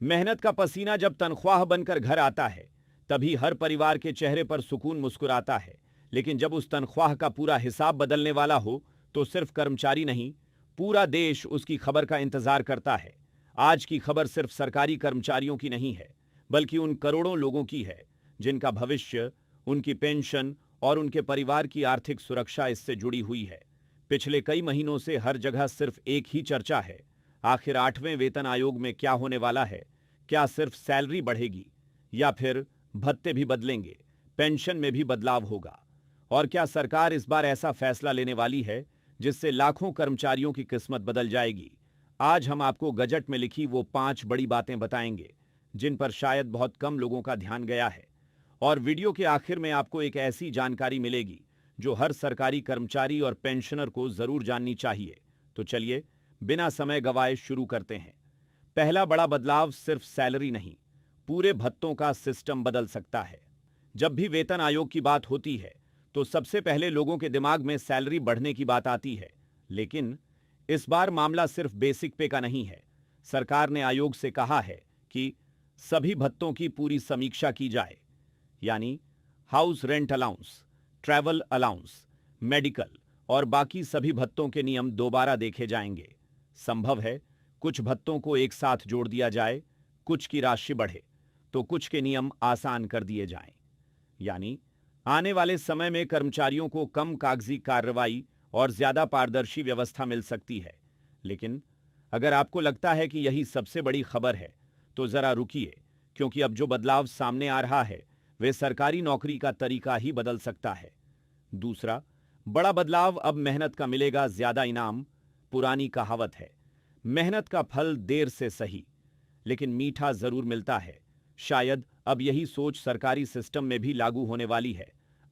मेहनत का पसीना जब तनख्वाह बनकर घर आता है, तभी हर परिवार के चेहरे पर सुकून मुस्कुराता है। लेकिन जब उस तनख्वाह का पूरा हिसाब बदलने वाला हो, तो सिर्फ कर्मचारी नहीं, पूरा देश उसकी खबर का इंतजार करता है। आज की खबर सिर्फ सरकारी कर्मचारियों की नहीं है, बल्कि उन करोड़ों लोगों की है जिनका भविष्य, उनकी पेंशन और उनके परिवार की आर्थिक सुरक्षा इससे जुड़ी हुई है। पिछले कई महीनों से हर जगह सिर्फ एक ही चर्चा है, आखिर 8वें वेतन आयोग में क्या होने वाला है। क्या सिर्फ सैलरी बढ़ेगी या फिर भत्ते भी बदलेंगे, पेंशन में भी बदलाव होगा? और क्या सरकार इस बार ऐसा फैसला लेने वाली है जिससे लाखों कर्मचारियों की किस्मत बदल जाएगी? आज हम आपको गजट में लिखी वो 5 बड़ी बातें बताएंगे जिन पर शायद बहुत कम लोगों का ध्यान गया है। और वीडियो के आखिर में आपको एक ऐसी जानकारी मिलेगी जो हर सरकारी कर्मचारी और पेंशनर को जरूर जाननी चाहिए। तो चलिए बिना समय गवाए शुरू करते हैं। पहला बड़ा बदलाव सिर्फ सैलरी नहीं, पूरे भत्तों का सिस्टम बदल सकता है। जब भी वेतन आयोग की बात होती है, तो सबसे पहले लोगों के दिमाग में सैलरी बढ़ने की बात आती है। लेकिन इस बार मामला सिर्फ बेसिक पे का नहीं है। सरकार ने आयोग से कहा है कि सभी भत्तों की पूरी समीक्षा की जाए, यानी house rent allowance, travel allowance, medical और बाकी सभी भत्तों के नियम दोबारा देखे जाएंगे। संभव है कुछ भत्तों को एक साथ जोड़ दिया जाए, कुछ की राशि बढ़े, तो कुछ के नियम आसान कर दिए जाएं। यानी आने वाले समय में कर्मचारियों को कम कागजी कार्रवाई और ज्यादा पारदर्शी व्यवस्था मिल सकती है। लेकिन अगर आपको लगता है कि यही सबसे बड़ी खबर है, तो जरा रुकिए, क्योंकि अब जो बदलाव सामने आ रहा है वे सरकारी नौकरी का तरीका ही बदल सकता है। दूसरा बड़ा बदलाव, अब मेहनत का मिलेगा ज्यादा इनाम। पुरानी कहावत है, मेहनत का फल देर से सही, लेकिन मीठा जरूर मिलता है। शायद अब यही सोच सरकारी सिस्टम में भी लागू होने वाली है।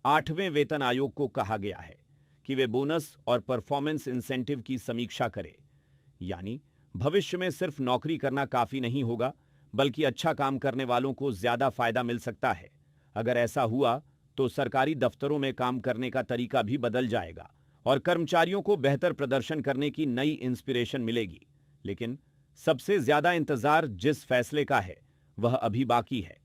8वें वेतन आयोग को कहा गया है कि वे बोनस और परफॉर्मेंस इंसेंटिव की समीक्षा करे। यानी भविष्य में सिर्फ नौकरी करना काफी नहीं होगा, बल्कि अच्छा काम करने वालों को ज्यादा फायदा मिल सकता है। अगर ऐसा हुआ तो सरकारी दफ्तरों में काम करने का तरीका भी बदल जाएगा और कर्मचारियों को बेहतर प्रदर्शन करने की नई इंस्पिरेशन मिलेगी। लेकिन सबसे ज्यादा इंतजार जिस फैसले का है वह अभी बाकी है।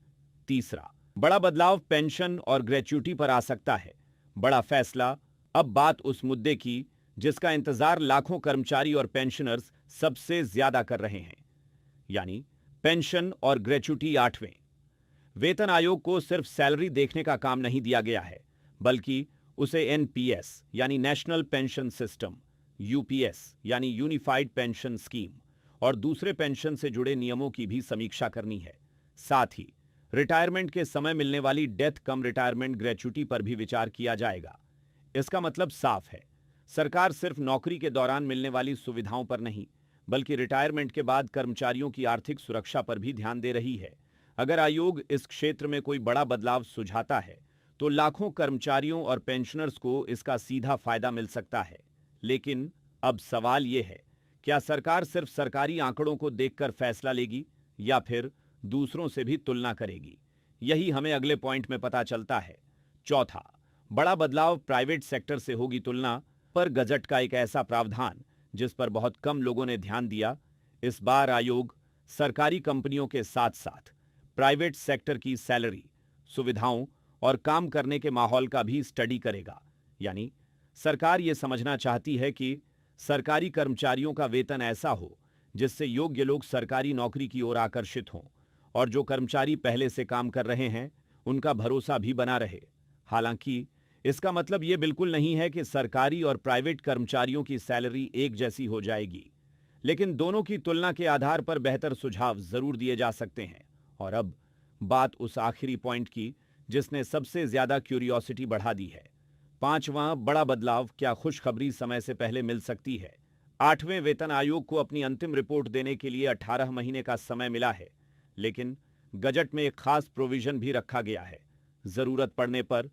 तीसरा बड़ा बदलाव पेंशन और ग्रेच्युटी पर आ सकता है। बड़ा फैसला, अब बात उस मुद्दे की जिसका इंतजार लाखों कर्मचारी और पेंशनर्स सबसे ज्यादा कर रहे हैं, यानी पेंशन और ग्रेच्युटी। 8वें वेतन आयोग को सिर्फ सैलरी देखने का काम नहीं दिया गया है, बल्कि उसे एनपीएस यानी नेशनल पेंशन सिस्टम, यूपीएस यानी यूनिफाइड पेंशन स्कीम और दूसरे पेंशन से जुड़े नियमों की भी समीक्षा करनी है। साथ ही रिटायरमेंट के समय मिलने वाली डेथ कम रिटायरमेंट ग्रेच्युटी पर भी विचार किया जाएगा। इसका मतलब साफ है, सरकार सिर्फ नौकरी के दौरान मिलने वाली सुविधाओं पर नहीं, बल्कि रिटायरमेंट के बाद कर्मचारियों की आर्थिक सुरक्षा पर भी ध्यान दे रही है। अगर आयोग इस क्षेत्र में कोई बड़ा बदलाव सुझाता है, तो लाखों कर्मचारियों और पेंशनर्स को इसका सीधा फायदा मिल सकता है। लेकिन अब सवाल यह है, क्या सरकार सिर्फ सरकारी आंकड़ों को देखकर फैसला लेगी या फिर दूसरों से भी तुलना करेगी? यही हमें अगले पॉइंट में पता चलता है। चौथा बड़ा बदलाव प्राइवेट सेक्टर से होगी तुलना पर। गजट का एक ऐसा प्रावधान जिस पर बहुत कम लोगों ने ध्यान दिया। इस बार आयोग सरकारी कंपनियों के साथ साथ प्राइवेट सेक्टर की सैलरी, सुविधाओं और काम करने के माहौल का भी स्टडी करेगा। यानी सरकार यह समझना चाहती है कि सरकारी कर्मचारियों का वेतन ऐसा हो जिससे योग्य लोग सरकारी नौकरी की ओर आकर्षित हों और जो कर्मचारी पहले से काम कर रहे हैं उनका भरोसा भी बना रहे। हालांकि इसका मतलब यह बिल्कुल नहीं है कि सरकारी और प्राइवेट कर्मचारियों की सैलरी एक जैसी हो जाएगी, लेकिन दोनों की तुलना के आधार पर बेहतर सुझाव जरूर दिए जा सकते हैं। और अब बात उस आखिरी पॉइंट की जिसने सबसे ज्यादा क्यूरियोसिटी बढ़ा दी है। 5वां बड़ा बदलाव, क्या खुशखबरी समय से पहले मिल सकती है? 8वें वेतन आयोग को अपनी अंतिम रिपोर्ट देने के लिए 18 महीने का समय मिला है, लेकिन गजट में एक खास प्रोविजन भी रखा गया है। जरूरत पड़ने पर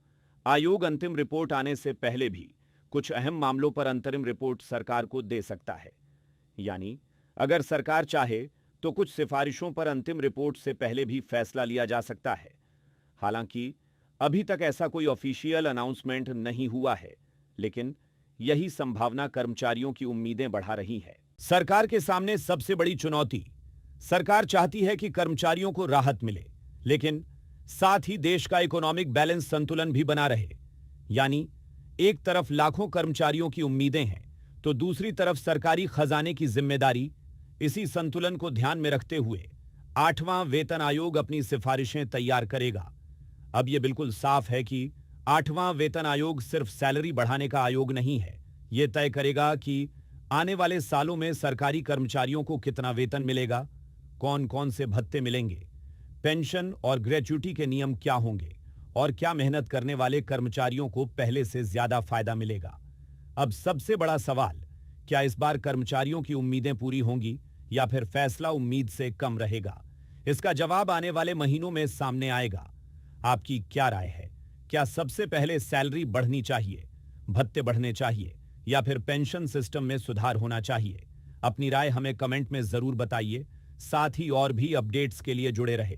आयोग अंतिम रिपोर्ट आने से पहले भी कुछ अहम मामलों पर अंतरिम रिपोर्ट सरकार को दे सकता है। यानी अगर सरकार चाहे तो कुछ सिफारिशों पर अंतिम रिपोर्ट से पहले भी फैसला लिया जा सकता है। हालांकि अभी तक ऐसा कोई ऑफिशियल अनाउंसमेंट नहीं हुआ है, लेकिन यही संभावना कर्मचारियों की उम्मीदें बढ़ा रही है। सरकार के सामने सबसे बड़ी चुनौती सरकार चाहती है कि कर्मचारियों को राहत मिले, लेकिन साथ ही देश का इकोनॉमिक बैलेंस संतुलन भी बना रहे। यानी एक तरफ लाखों कर्मचारियों की उम्मीदें हैं, तो दूसरी तरफ सरकारी खजाने की जिम्मेदारी। इसी संतुलन को ध्यान में रखते हुए 8वां वेतन आयोग अपनी सिफारिशें तैयार करेगा। अब यह बिल्कुल साफ है कि 8वां वेतन आयोग सिर्फ सैलरी बढ़ाने का आयोग नहीं है। यह तय करेगा कि आने वाले सालों में सरकारी कर्मचारियों को कितना वेतन मिलेगा, कौन कौन से भत्ते मिलेंगे, पेंशन और ग्रेच्युटी के नियम क्या होंगे और क्या मेहनत करने वाले कर्मचारियों को पहले से ज्यादा फायदा मिलेगा। अब सबसे बड़ा सवाल, क्या इस बार कर्मचारियों की उम्मीदें पूरी होंगी या फिर फैसला उम्मीद से कम रहेगा? इसका जवाब आने वाले महीनों में सामने आएगा। आपकी क्या राय है? क्या सबसे पहले सैलरी बढ़नी चाहिए, भत्ते बढ़ने चाहिए या फिर पेंशन सिस्टम में सुधार होना चाहिए? अपनी राय हमें कमेंट में जरूर बताइए। साथ ही और भी अपडेट्स के लिए जुड़े रहे।